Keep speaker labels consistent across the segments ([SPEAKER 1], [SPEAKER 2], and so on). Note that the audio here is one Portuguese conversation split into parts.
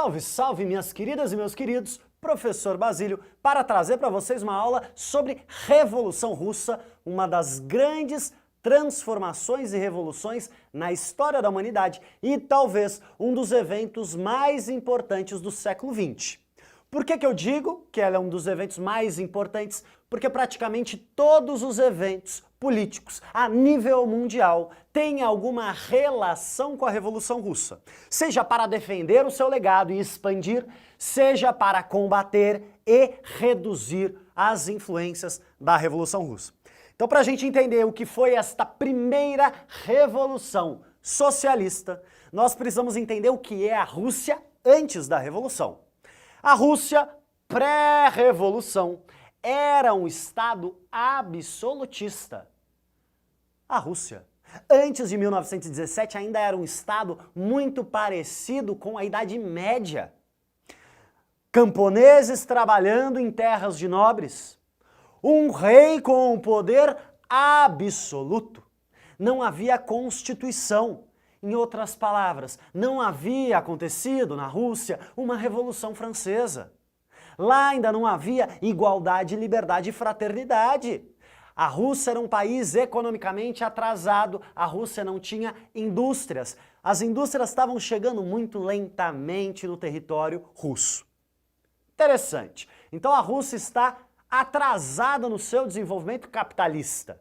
[SPEAKER 1] Salve, salve, minhas queridas e meus queridos, professor Basílio, para trazer para vocês uma aula sobre Revolução Russa, uma das grandes transformações e revoluções na história da humanidade e talvez um dos eventos mais importantes do século XX. Por que eu digo que ela é um dos eventos mais importantes? Porque praticamente todos os eventos políticos a nível mundial têm alguma relação com a Revolução Russa. Seja para defender o seu legado e expandir, seja para combater e reduzir as influências da Revolução Russa. Então, para a gente entender o que foi esta primeira revolução socialista, nós precisamos entender o que é a Rússia antes da Revolução. A Rússia pré-revolução era um Estado absolutista. A Rússia, antes de 1917, ainda era um Estado muito parecido com a Idade Média. Camponeses trabalhando em terras de nobres. Um rei com um poder absoluto. Não havia constituição. Em outras palavras, não havia acontecido na Rússia uma Revolução Francesa. Lá ainda não havia igualdade, liberdade e fraternidade. A Rússia era um país economicamente atrasado, a Rússia não tinha indústrias. As indústrias estavam chegando muito lentamente no território russo. Interessante. Então a Rússia está atrasada no seu desenvolvimento capitalista.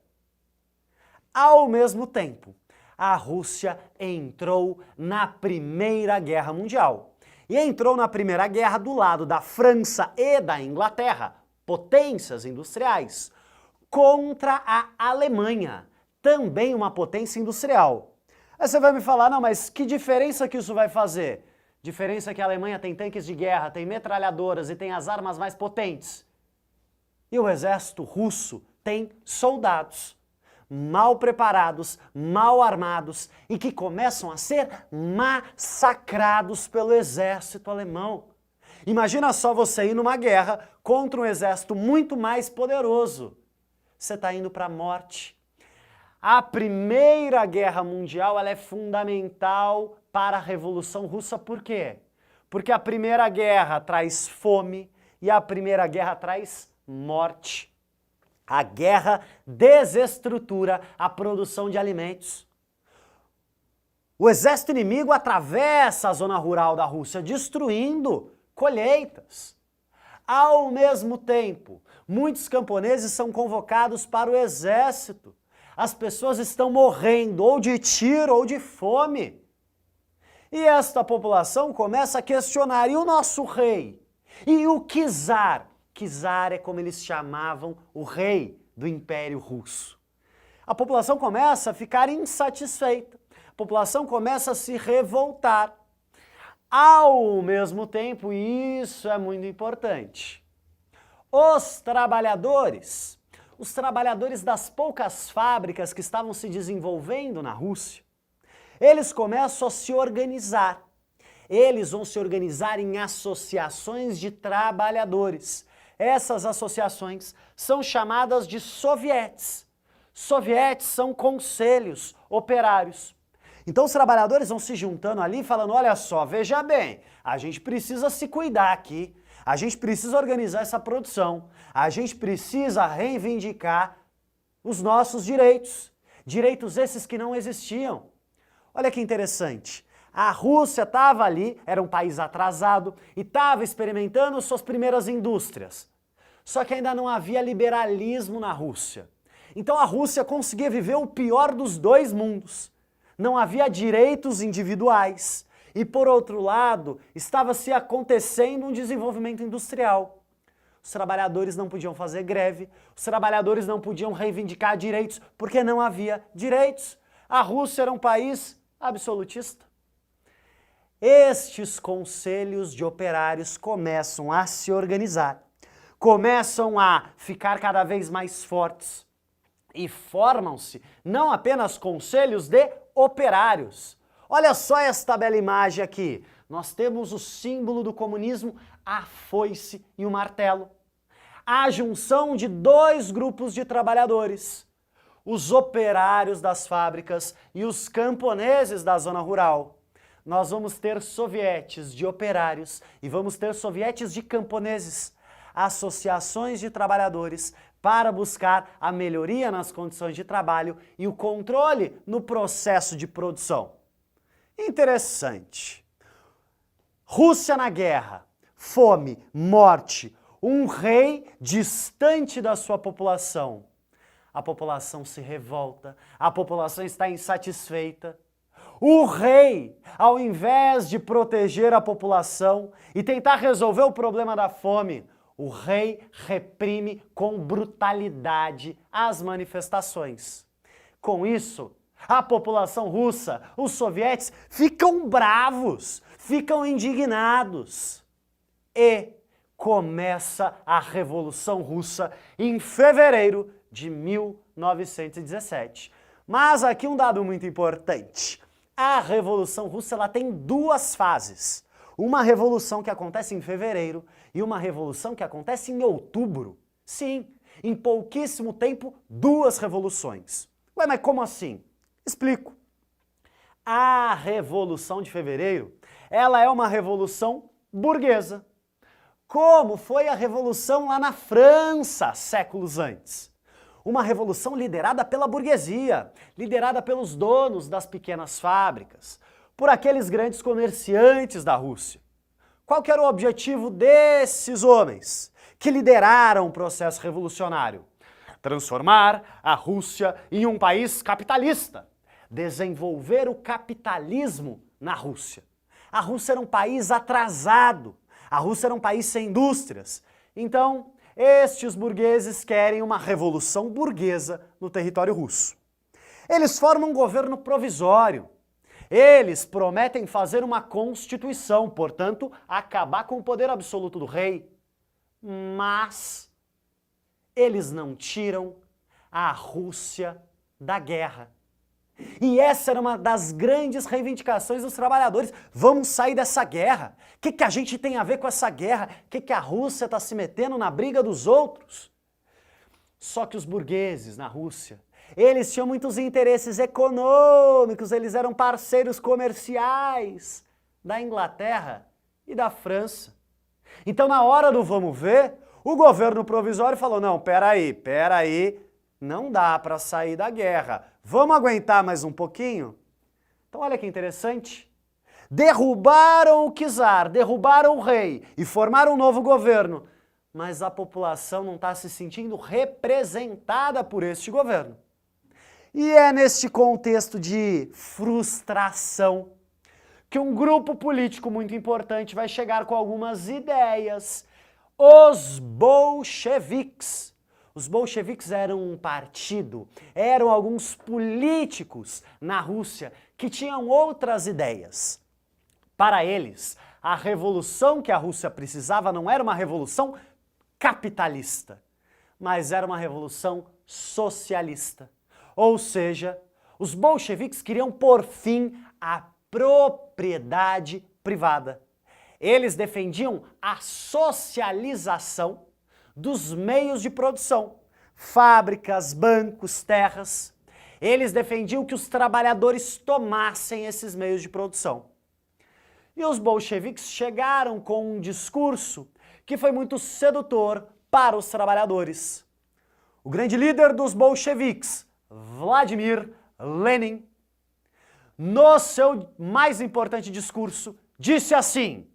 [SPEAKER 1] Ao mesmo tempo, a Rússia entrou na Primeira Guerra Mundial. E entrou na Primeira Guerra do lado da França e da Inglaterra, potências industriais, contra a Alemanha, também uma potência industrial. Aí você vai me falar, não, mas que diferença que isso vai fazer? Diferença é que a Alemanha tem tanques de guerra, tem metralhadoras e tem as armas mais potentes. E o exército russo tem soldados mal preparados, mal armados e que começam a ser massacrados pelo exército alemão. Imagina só você ir numa guerra contra um exército muito mais poderoso. Você está indo para a morte. A Primeira Guerra Mundial ela é fundamental para a Revolução Russa. Por quê? Porque a Primeira Guerra traz fome e a Primeira Guerra traz morte. A guerra desestrutura a produção de alimentos. O exército inimigo atravessa a zona rural da Rússia, destruindo colheitas. Ao mesmo tempo, muitos camponeses são convocados para o exército. As pessoas estão morrendo ou de tiro ou de fome. E esta população começa a questionar, e o nosso rei? E o czar? Czar é como eles chamavam o rei do Império Russo. A população começa a ficar insatisfeita, a população começa a se revoltar. Ao mesmo tempo, e isso é muito importante, os trabalhadores das poucas fábricas que estavam se desenvolvendo na Rússia, eles começam a se organizar. Eles vão se organizar em associações de trabalhadores. Essas associações são chamadas de sovietes. Sovietes são conselhos operários. Então os trabalhadores vão se juntando ali falando, olha só, veja bem, a gente precisa se cuidar aqui, a gente precisa organizar essa produção, a gente precisa reivindicar os nossos direitos, direitos esses que não existiam. Olha que interessante. A Rússia estava ali, era um país atrasado, e estava experimentando suas primeiras indústrias. Só que ainda não havia liberalismo na Rússia. Então a Rússia conseguia viver o pior dos dois mundos. Não havia direitos individuais. E por outro lado, estava se acontecendo um desenvolvimento industrial. Os trabalhadores não podiam fazer greve, os trabalhadores não podiam reivindicar direitos, porque não havia direitos. A Rússia era um país absolutista. Estes conselhos de operários começam a se organizar, começam a ficar cada vez mais fortes e formam-se não apenas conselhos de operários. Olha só esta bela imagem aqui. Nós temos o símbolo do comunismo, a foice e o martelo. A junção de dois grupos de trabalhadores, os operários das fábricas e os camponeses da zona rural. nós vamos ter sovietes de operários e vamos ter sovietes de camponeses, associações de trabalhadores para buscar a melhoria nas condições de trabalho e o controle no processo de produção. Interessante. Rússia na guerra, fome, morte, um rei distante da sua população. A população se revolta, a população está insatisfeita. O rei, ao invés de proteger a população e tentar resolver o problema da fome, o rei reprime com brutalidade as manifestações. Com isso, a população russa, os sovietes, ficam bravos, ficam indignados. E começa a Revolução Russa em fevereiro de 1917. Mas aqui um dado muito importante. A Revolução Russa ela tem duas fases. Uma revolução que acontece em fevereiro e uma revolução que acontece em outubro. Sim, em pouquíssimo tempo, duas revoluções. Ué, mas como assim? Explico. A Revolução de Fevereiro, ela é uma revolução burguesa. Como foi a revolução lá na França, séculos antes. Uma revolução liderada pela burguesia, liderada pelos donos das pequenas fábricas, por aqueles grandes comerciantes da Rússia. Qual que era o objetivo desses homens que lideraram o processo revolucionário? Transformar a Rússia em um país capitalista, desenvolver o capitalismo na Rússia. A Rússia era um país atrasado, a Rússia era um país sem indústrias. Então, estes burgueses querem uma revolução burguesa no território russo. Eles formam um governo provisório. Eles prometem fazer uma constituição, portanto, acabar com o poder absoluto do rei. Mas eles não tiram a Rússia da guerra. E essa era uma das grandes reivindicações dos trabalhadores. Vamos sair dessa guerra. O que a gente tem a ver com essa guerra? O que a Rússia está se metendo na briga dos outros? Só que os burgueses na Rússia, eles tinham muitos interesses econômicos, eles eram parceiros comerciais da Inglaterra e da França. Então, na hora do vamos ver, o governo provisório falou, não, peraí, não dá para sair da guerra. Vamos aguentar mais um pouquinho? Então olha que interessante. Derrubaram o czar, derrubaram o rei e formaram um novo governo. Mas a população não está se sentindo representada por este governo. E é neste contexto de frustração que um grupo político muito importante vai chegar com algumas ideias. Os bolcheviques. Os bolcheviques eram um partido, eram alguns políticos na Rússia que tinham outras ideias. Para eles, a revolução que a Rússia precisava não era uma revolução capitalista, mas era uma revolução socialista. Ou seja, os bolcheviques queriam pôr fim à propriedade privada. Eles defendiam a socialização dos meios de produção, fábricas, bancos, terras. Eles defendiam que os trabalhadores tomassem esses meios de produção. E os bolcheviques chegaram com um discurso que foi muito sedutor para os trabalhadores. O grande líder dos bolcheviques, Vladimir Lenin, no seu mais importante discurso, disse assim: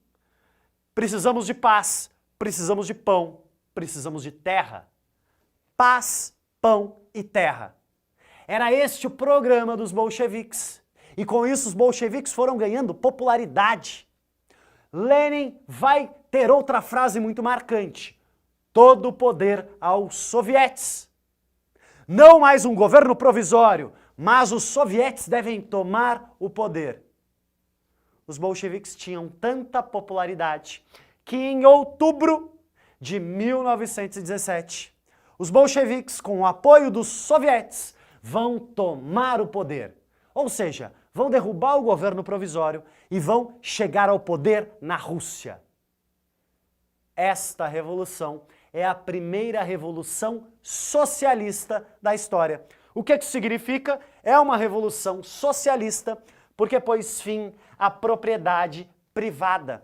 [SPEAKER 1] precisamos de paz, precisamos de pão, precisamos de terra. Paz, pão e terra. Era este o programa dos bolcheviques. E com isso os bolcheviques foram ganhando popularidade. Lenin vai ter outra frase muito marcante. Todo o poder aos sovietes. Não mais um governo provisório, mas os sovietes devem tomar o poder. Os bolcheviques tinham tanta popularidade que em outubro de 1917, os bolcheviques, com o apoio dos sovietes, vão tomar o poder. Ou seja, vão derrubar o governo provisório e vão chegar ao poder na Rússia. Esta revolução é a primeira revolução socialista da história. O que isso significa? É uma revolução socialista porque pôs fim à propriedade privada.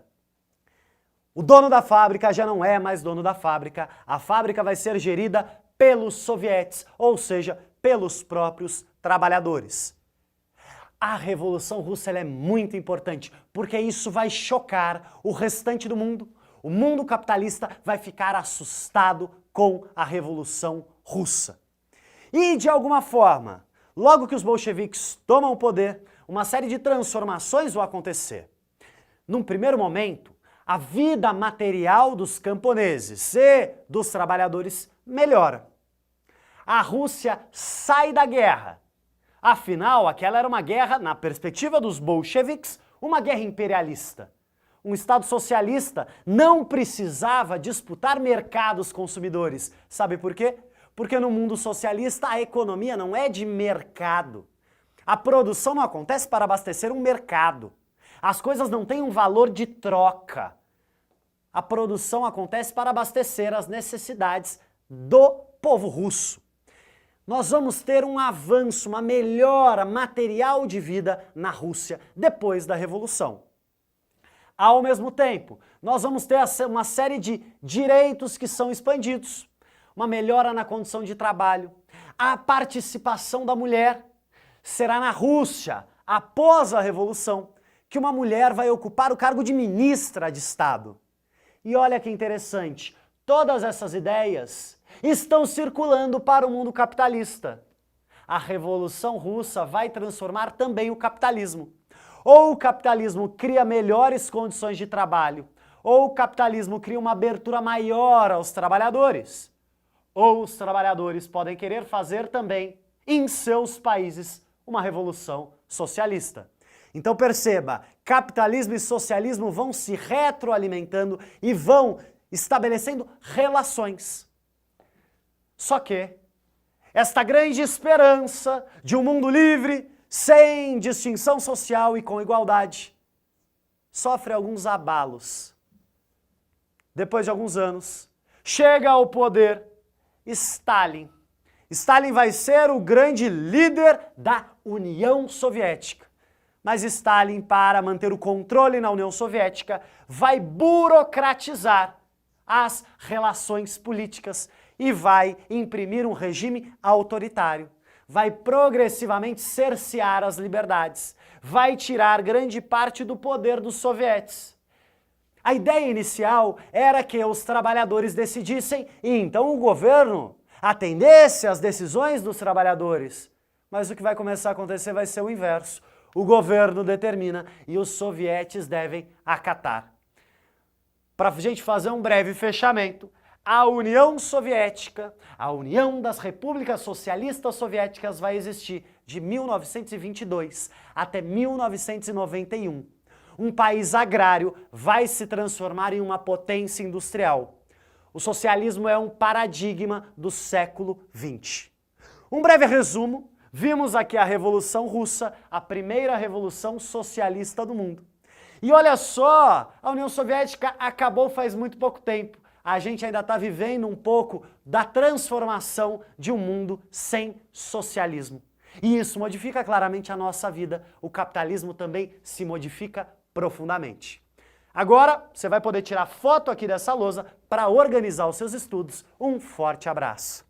[SPEAKER 1] O dono da fábrica já não é mais dono da fábrica, a fábrica vai ser gerida pelos sovietes, ou seja, pelos próprios trabalhadores. A Revolução Russa ela é muito importante, porque isso vai chocar o restante do mundo. O mundo capitalista vai ficar assustado com a Revolução Russa. E, de alguma forma, logo que os bolcheviques tomam o poder, uma série de transformações vão acontecer. Num primeiro momento, a vida material dos camponeses e dos trabalhadores melhora. A Rússia sai da guerra. Afinal, aquela era uma guerra, na perspectiva dos bolcheviques, uma guerra imperialista. Um Estado socialista não precisava disputar mercados consumidores. Sabe por quê? Porque no mundo socialista a economia não é de mercado. A produção não acontece para abastecer um mercado. As coisas não têm um valor de troca. A produção acontece para abastecer as necessidades do povo russo. Nós vamos ter um avanço, uma melhora material de vida na Rússia depois da Revolução. Ao mesmo tempo, nós vamos ter uma série de direitos que são expandidos, uma melhora na condição de trabalho, a participação da mulher. Será na Rússia, após a Revolução, que uma mulher vai ocupar o cargo de ministra de Estado. E olha que interessante, todas essas ideias estão circulando para o mundo capitalista. A Revolução Russa vai transformar também o capitalismo. Ou o capitalismo cria melhores condições de trabalho, ou o capitalismo cria uma abertura maior aos trabalhadores. Ou os trabalhadores podem querer fazer também, em seus países, uma revolução socialista. Então perceba, capitalismo e socialismo vão se retroalimentando e vão estabelecendo relações. Só que esta grande esperança de um mundo livre, sem distinção social e com igualdade, sofre alguns abalos. Depois de alguns anos, chega ao poder Stalin. Stalin vai ser o grande líder da União Soviética. Mas Stalin, para manter o controle na União Soviética, vai burocratizar as relações políticas e vai imprimir um regime autoritário. Vai progressivamente cercear as liberdades, vai tirar grande parte do poder dos sovietes. A ideia inicial era que os trabalhadores decidissem e então o governo atendesse às decisões dos trabalhadores. Mas o que vai começar a acontecer vai ser o inverso. O governo determina e os sovietes devem acatar. Para a gente fazer um breve fechamento, a União Soviética, a União das Repúblicas Socialistas Soviéticas vai existir de 1922 até 1991. Um país agrário vai se transformar em uma potência industrial. O socialismo é um paradigma do século XX. Um breve resumo, vimos aqui a Revolução Russa, a primeira revolução socialista do mundo. E olha só, a União Soviética acabou faz muito pouco tempo. A gente ainda está vivendo um pouco da transformação de um mundo sem socialismo. E isso modifica claramente a nossa vida. O capitalismo também se modifica profundamente. Agora, você vai poder tirar foto aqui dessa lousa para organizar os seus estudos. Um forte abraço!